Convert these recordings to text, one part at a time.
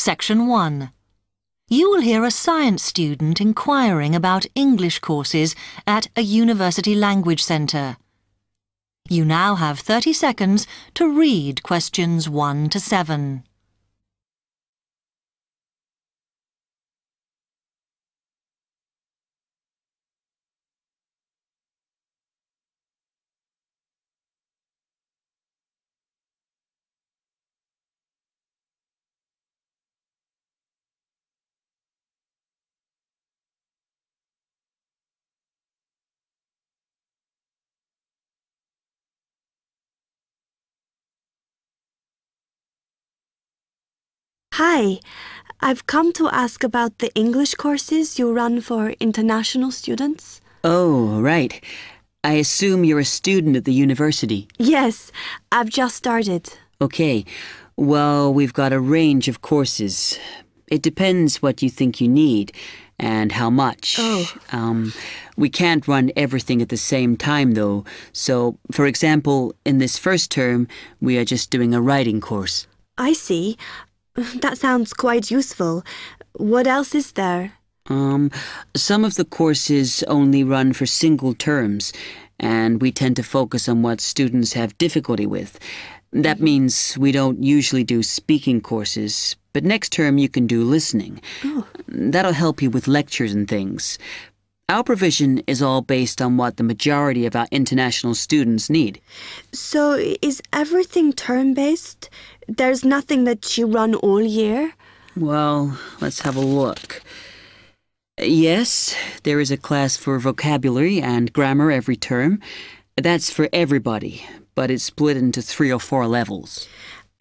Section 1. You will hear a science student inquiring about English courses at a university language centre. You now have 30 seconds to read questions 1 to 7. Hi, I've come to ask about the English courses you run for international students. Oh, right. I assume you're a student at the university. Yes, I've just started. Okay. Well, we've got a range of courses. It depends what you think you need and how much. Oh. We can't run everything at the same time, though. So, for example, in this first term, we are just doing a writing course. I see. That sounds quite useful. What else is there? Some of the courses only run for single terms, and we tend to focus on what students have difficulty with. That means we don't usually do speaking courses, but next term you can do listening. Oh. That'll help you with lectures and things. Our provision is all based on what the majority of our international students need. So is everything term-based? There's nothing that you run all year? Well, let's have a look. Yes, there is a class for vocabulary and grammar every term. That's for everybody, but it's split into 3 or 4 levels.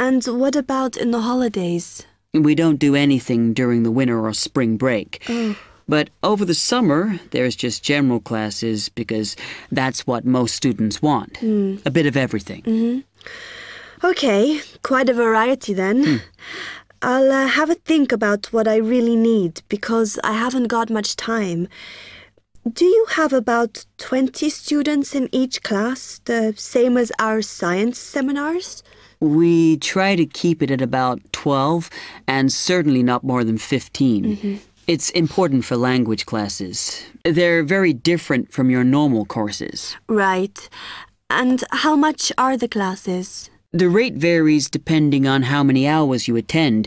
And what about in the holidays? We don't do anything during the winter or spring break. Oh. But over the summer, there's just general classes because that's what most students want. A bit of everything. Okay, quite a variety then. I'll have a think about what I really need because I haven't got much time. Do you have about 20 students in each class, the same as our science seminars? We try to keep it at about 12 and certainly not more than 15. It's important for language classes. They're very different from your normal courses. Right. And how much are the classes? The rate varies depending on how many hours you attend,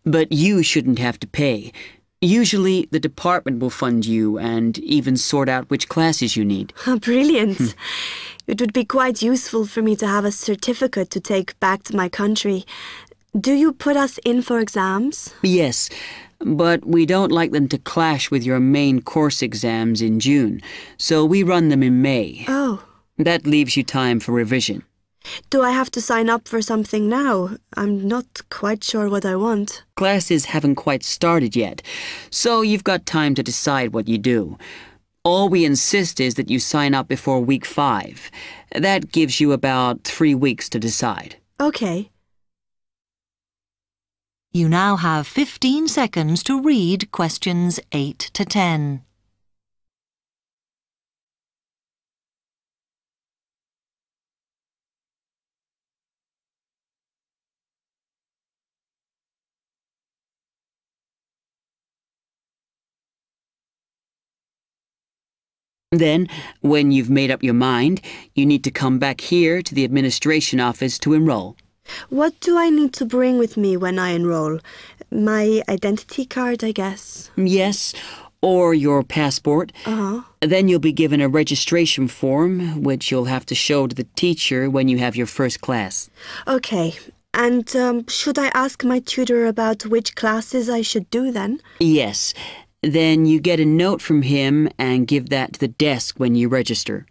but you shouldn't have to pay. Usually, the department will fund you and even sort out which classes you need. Brilliant. It would be quite useful for me to have a certificate to take back to my country. Do you put us in for exams? Yes, but we don't like them to clash with your main course exams in June, so we run them in May. Oh. That leaves you time for revision. Do I have to sign up for something now? I'm not quite sure what I want. Classes haven't quite started yet, so you've got time to decide what you do. All we insist is that you sign up before week 5. That gives you about 3 weeks to decide. Okay. You now have 15 seconds to read questions 8 to 10. Then, when you've made up your mind, you need to come back here to the administration office to enroll. What do I need to bring with me when I enroll? My identity card, I guess. Yes, or your passport. Then you'll be given a registration form, which you'll have to show to the teacher when you have your first class. Okay. And should I ask my tutor about which classes I should do then? Yes. Then you get a note from him and give that to the desk when you register.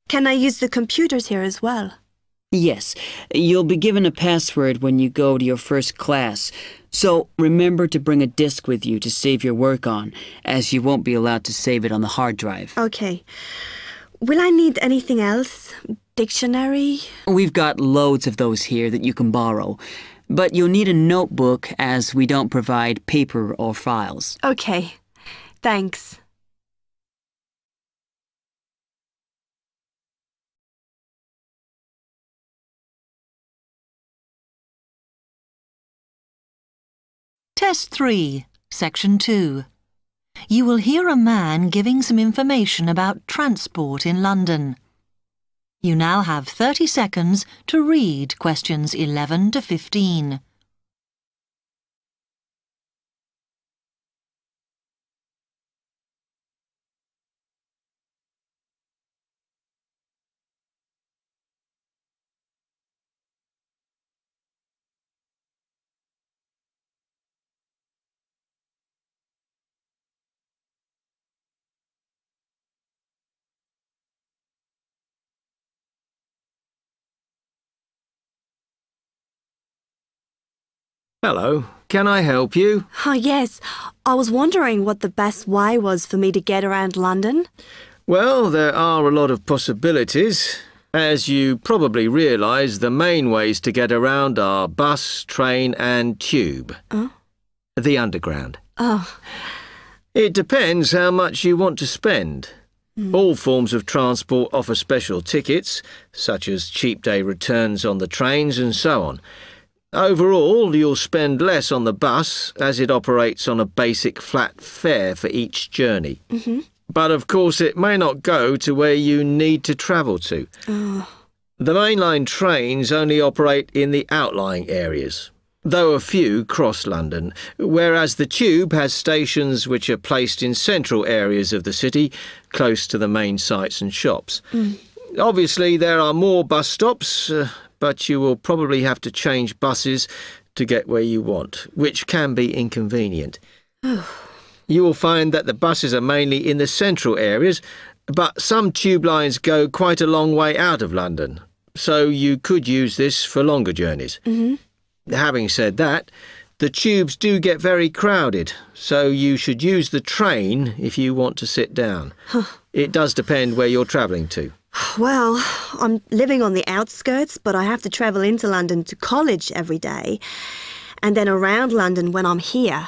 Can I use the computers here as well? Yes. You'll be given a password when you go to your first class. So remember to bring a disk with you to save your work on, as you won't be allowed to save it on the hard drive. Okay. Will I need anything else? Dictionary? We've got loads of those here that you can borrow. But you'll need a notebook as we don't provide paper or files. Okay. Thanks. Test 3, Section 2. You will hear a man giving some information about transport in London. You now have 30 seconds to read questions 11 to 15. Hello, can I help you? Oh, yes. I was wondering what the best way was for me to get around London. Well, there are a lot of possibilities. As you probably realise, the main ways to get around are bus, train and tube. Oh? The Underground. Oh. It depends how much you want to spend. All forms of transport offer special tickets, such as cheap day returns on the trains and so on. Overall, you'll spend less on the bus as it operates on a basic flat fare for each journey. But of course it may not go to where you need to travel to. The mainline trains only operate in the outlying areas, though a few cross London, whereas the tube has stations which are placed in central areas of the city, close to the main sites and shops. Obviously there are more bus stops, but you will probably have to change buses to get where you want, which can be inconvenient. You will find that the buses are mainly in the central areas, but some tube lines go quite a long way out of London, so you could use this for longer journeys. Having said that, the tubes do get very crowded, so you should use the train if you want to sit down. It does depend where you're travelling to. Well, I'm living on the outskirts, but I have to travel into London to college every day, and then around London when I'm here.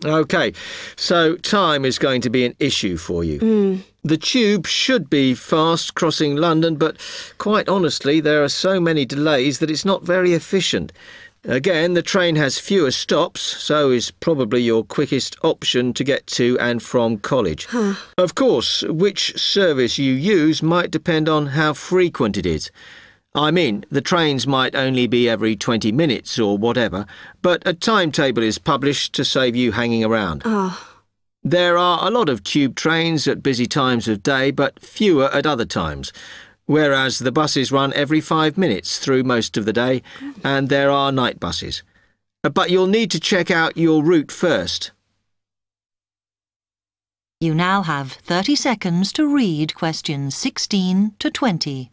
OK, so time is going to be an issue for you. The tube should be fast crossing London, but quite honestly, there are so many delays that it's not very efficient. Again, the train has fewer stops, so is probably your quickest option to get to and from college. Of course, which service you use might depend on how frequent it is. I mean, the trains might only be every 20 minutes or whatever, but a timetable is published to save you hanging around. There are a lot of tube trains at busy times of day, but fewer at other times. Whereas the buses run every 5 minutes through most of the day, and there are night buses. But you'll need to check out your route first. You now have 30 seconds to read questions 16 to 20.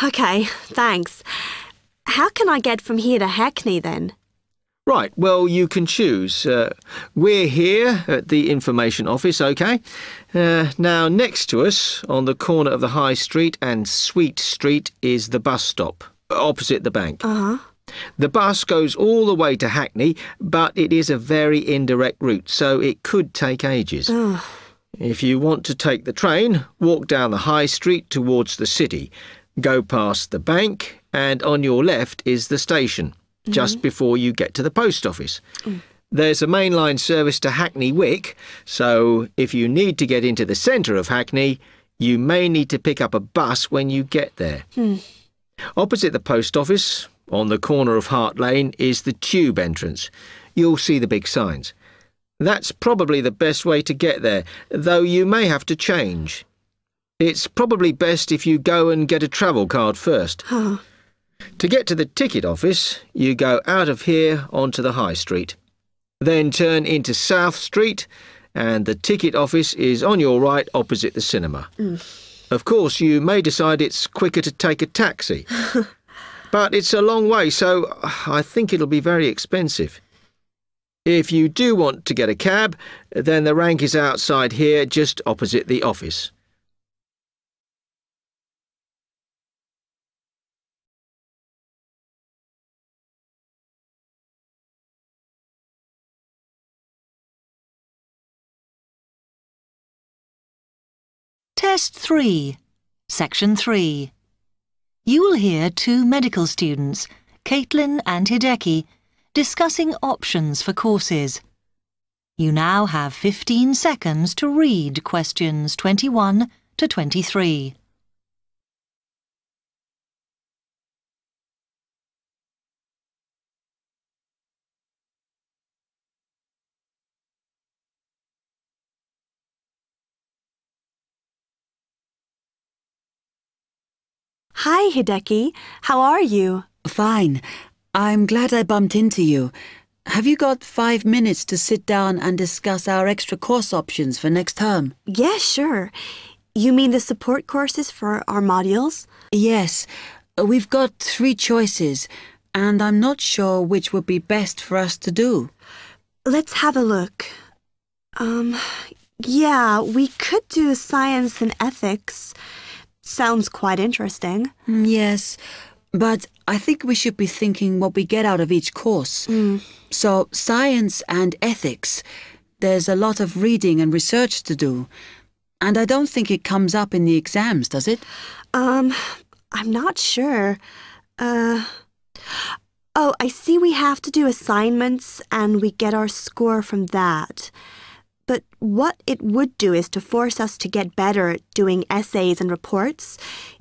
OK, thanks. How can I get from here to Hackney then? Right, well, you can choose. We're here at the information office, OK? Now, next to us, on the corner of the High Street and Sweet Street, is the bus stop, opposite the bank. The bus goes all the way to Hackney, but it is a very indirect route, so it could take ages. If you want to take the train, walk down the High Street towards the city. Go past the bank, and on your left is the station, just before you get to the post office. There's a mainline service to Hackney Wick, so if you need to get into the centre of Hackney, you may need to pick up a bus when you get there. Opposite the post office, on the corner of Hart Lane, is the tube entrance. You'll see the big signs. That's probably the best way to get there, though you may have to change. It's probably best if you go and get a travel card first. To get to the ticket office, you go out of here onto the High Street. Then turn into South Street, and the ticket office is on your right opposite the cinema. Of course, you may decide it's quicker to take a taxi. But it's a long way, so I think it'll be very expensive. If you do want to get a cab, then the rank is outside here, just opposite the office. Test 3, Section 3. You will hear two medical students, Caitlin and Hideki, discussing options for courses. You now have 15 seconds to read questions 21 to 23. Hi, Hideki. How are you? Fine. I'm glad I bumped into you. Have you got 5 minutes to sit down and discuss our extra course options for next term? Yeah, sure. You mean the support courses for our modules? Yes. We've got 3 choices, and I'm not sure which would be best for us to do. Let's have a look. Yeah, we could do science and ethics. Sounds quite interesting. Yes, but I think we should be thinking what we get out of each course. So, science and ethics, there's a lot of reading and research to do. And I don't think it comes up in the exams, does it? I'm not sure. Oh, I see we have to do assignments and we get our score from that. But what it would do is to force us to get better at doing essays and reports.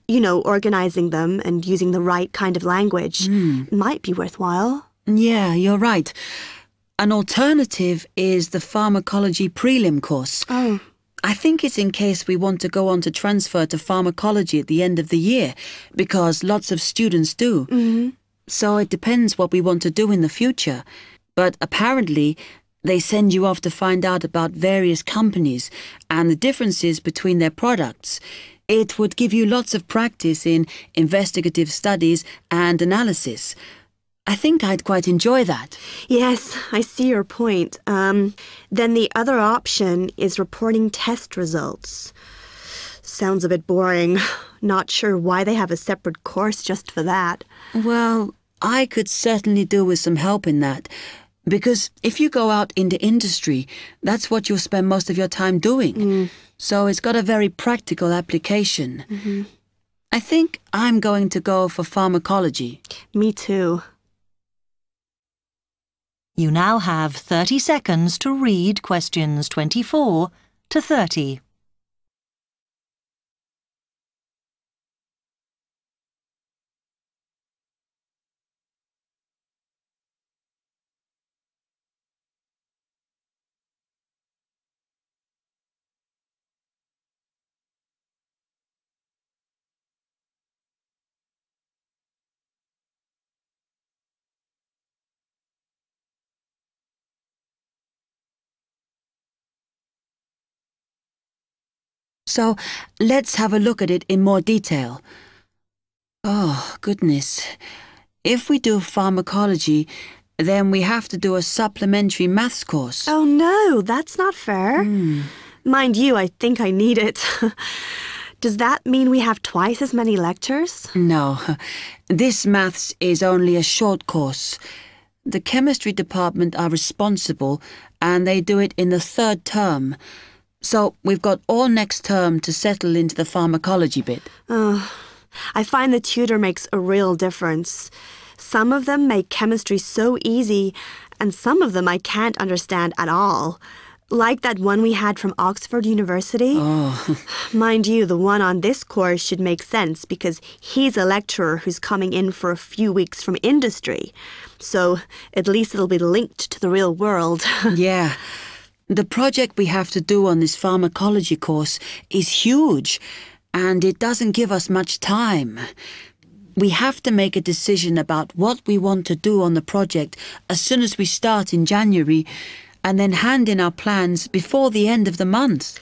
You know, organizing them and using the right kind of language. Might be worthwhile. Yeah, you're right. An alternative is the pharmacology prelim course. Oh. I think it's in case we want to go on to transfer to pharmacology at the end of the year, because lots of students do. So it depends what we want to do in the future. But apparently, they send you off to find out about various companies and the differences between their products. It would give you lots of practice in investigative studies and analysis. I think I'd quite enjoy that. Yes, I see your point. Then the other option is reporting test results. Sounds a bit boring. Not sure why they have a separate course just for that. Well, I could certainly do with some help in that. Because if you go out into industry, that's what you'll spend most of your time doing. So it's got a very practical application. I think I'm going to go for pharmacology. Me too. You now have 30 seconds to read questions 24 to 30. So let's have a look at it in more detail. Oh, goodness. If we do pharmacology, then we have to do a supplementary maths course. Oh no, that's not fair. Mind you, I think I need it. Does that mean we have twice as many lectures? No, this maths is only a short course. The chemistry department are responsible and they do it in the 3rd term. So we've got all next term to settle into the pharmacology bit. I find the tutor makes a real difference. Some of them make chemistry so easy, and some of them I can't understand at all. Like that one we had from Oxford University. Mind you, the one on this course should make sense because he's a lecturer who's coming in for a few weeks from industry. So at least it'll be linked to the real world. Yeah. The project we have to do on this pharmacology course is huge, and it doesn't give us much time. We have to make a decision about what we want to do on the project as soon as we start in January, and then hand in our plans before the end of the month.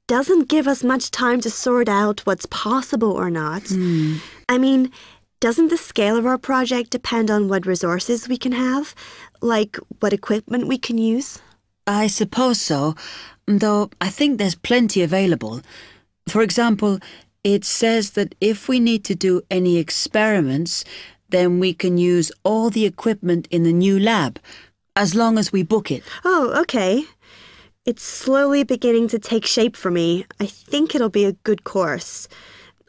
Doesn't give us much time to sort out what's possible or not. I mean, doesn't the scale of our project depend on what resources we can have? Like what equipment we can use? I suppose so, though I think there's plenty available. For example, it says that if we need to do any experiments, then we can use all the equipment in the new lab, as long as we book it. Oh, okay. It's slowly beginning to take shape for me. I think it'll be a good course.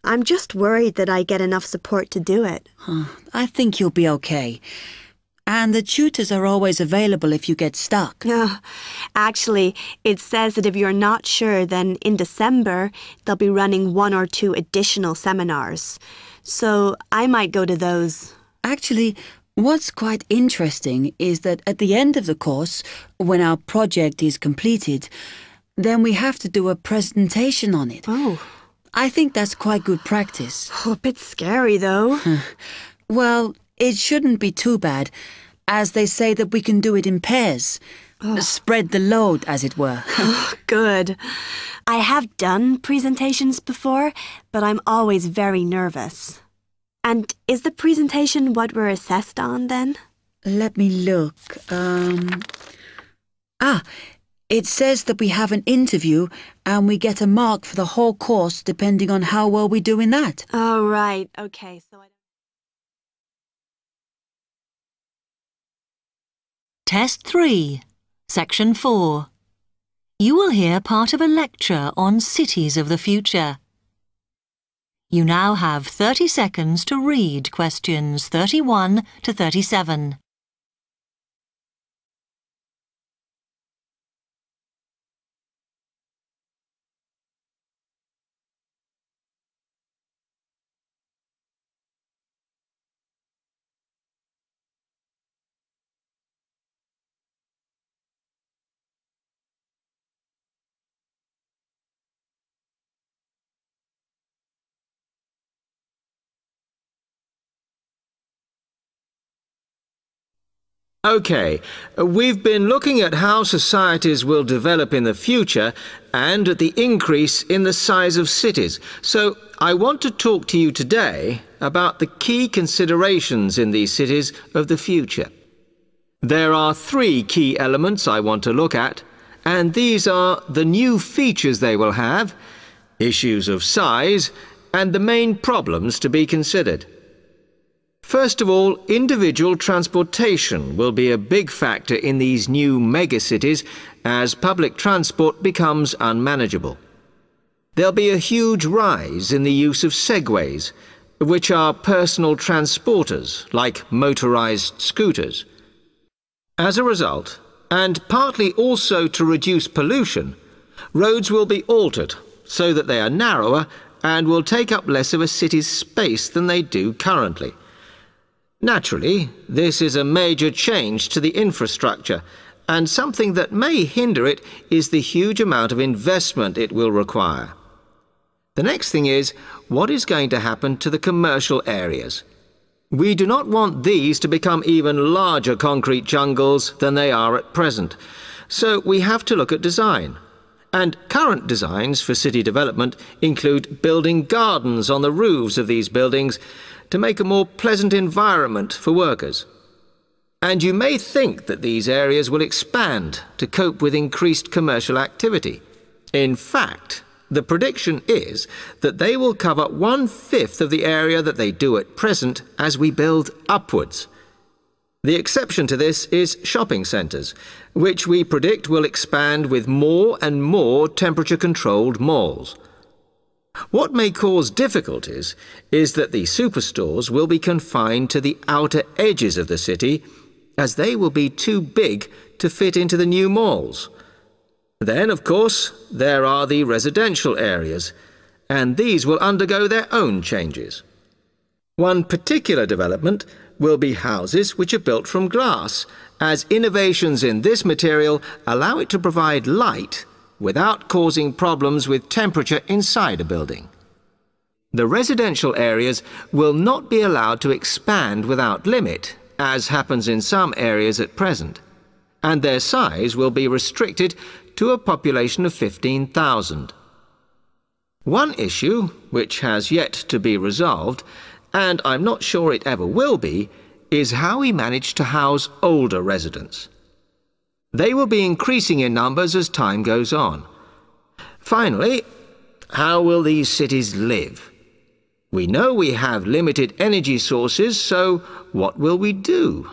I'm just worried that I get enough support to do it. I think you'll be okay. And the tutors are always available if you get stuck. Actually, it says that if you're not sure, then in December, they'll be running 1 or 2 additional seminars. So I might go to those. Actually, what's quite interesting is that at the end of the course, when our project is completed, then we have to do a presentation on it. Oh. I think that's quite good practice. A bit scary, though. Well, it shouldn't be too bad, as they say that we can do it in pairs. Spread the load, as it were. Good. I have done presentations before, but I'm always very nervous. And is the presentation what we're assessed on, then? Let me look. It says that we have an interview and we get a mark for the whole course depending on how well we do in that. Oh, right. Okay, Test 3, Section 4. You will hear part of a lecture on cities of the future. You now have 30 seconds to read questions 31 to 37. OK, we've been looking at how societies will develop in the future and at the increase in the size of cities. So I want to talk to you today about the key considerations in these cities of the future. There are 3 key elements I want to look at, and these are the new features they will have, issues of size, and the main problems to be considered. First of all, individual transportation will be a big factor in these new megacities as public transport becomes unmanageable. There'll be a huge rise in the use of segways, which are personal transporters like motorized scooters. As a result, and partly also to reduce pollution, roads will be altered so that they are narrower and will take up less of a city's space than they do currently. Naturally, this is a major change to the infrastructure, and something that may hinder it is the huge amount of investment it will require. The next thing is, what is going to happen to the commercial areas? We do not want these to become even larger concrete jungles than they are at present, so we have to look at design. And current designs for city development include building gardens on the roofs of these buildings to make a more pleasant environment for workers. And you may think that these areas will expand to cope with increased commercial activity. In fact, the prediction is that they will cover 1/5 of the area that they do at present as we build upwards. The exception to this is shopping centres, which we predict will expand with more and more temperature-controlled malls. What may cause difficulties is that the superstores will be confined to the outer edges of the city, as they will be too big to fit into the new malls. Then, of course, there are the residential areas, and these will undergo their own changes. One particular development will be houses which are built from glass, as innovations in this material allow it to provide light without causing problems with temperature inside a building. The residential areas will not be allowed to expand without limit, as happens in some areas at present, and their size will be restricted to a population of 15,000. One issue, which has yet to be resolved, and I'm not sure it ever will be, is how we manage to house older residents. They will be increasing in numbers as time goes on. Finally, how will these cities live? We know we have limited energy sources, so what will we do?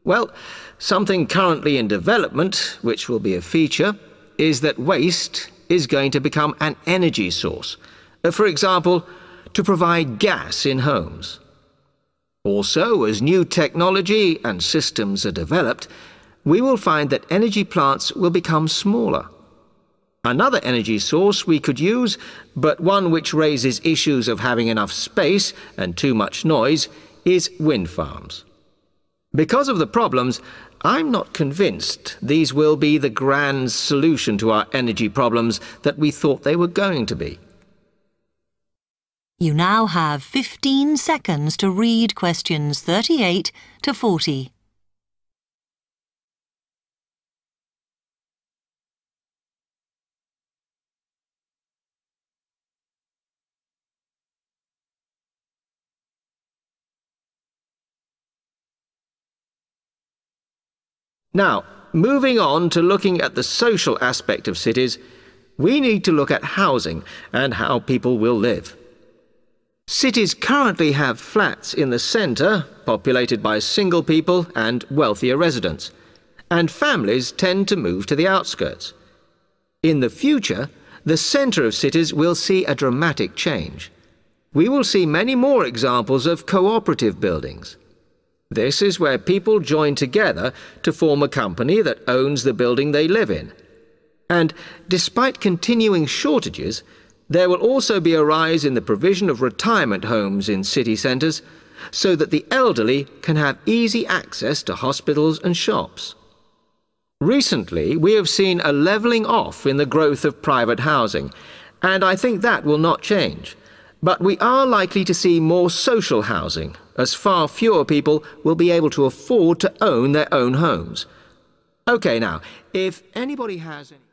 Well, something currently in development, which will be a feature, is that waste is going to become an energy source. For example, to provide gas in homes. Also, as new technology and systems are developed, we will find that energy plants will become smaller. Another energy source we could use, but one which raises issues of having enough space and too much noise, is wind farms. Because of the problems, I'm not convinced these will be the grand solution to our energy problems that we thought they were going to be. You now have 15 seconds to read questions 38 to 40. Now, moving on to looking at the social aspect of cities, we need to look at housing and how people will live. Cities currently have flats in the centre, populated by single people and wealthier residents, and families tend to move to the outskirts. In the future, the centre of cities will see a dramatic change. We will see many more examples of cooperative buildings. This is where people join together to form a company that owns the building they live in. And despite continuing shortages, there will also be a rise in the provision of retirement homes in city centres so that the elderly can have easy access to hospitals and shops. Recently, we have seen a levelling off in the growth of private housing, and I think that will not change. But we are likely to see more social housing, as far fewer people will be able to afford to own their own homes. OK, now, if anybody has any...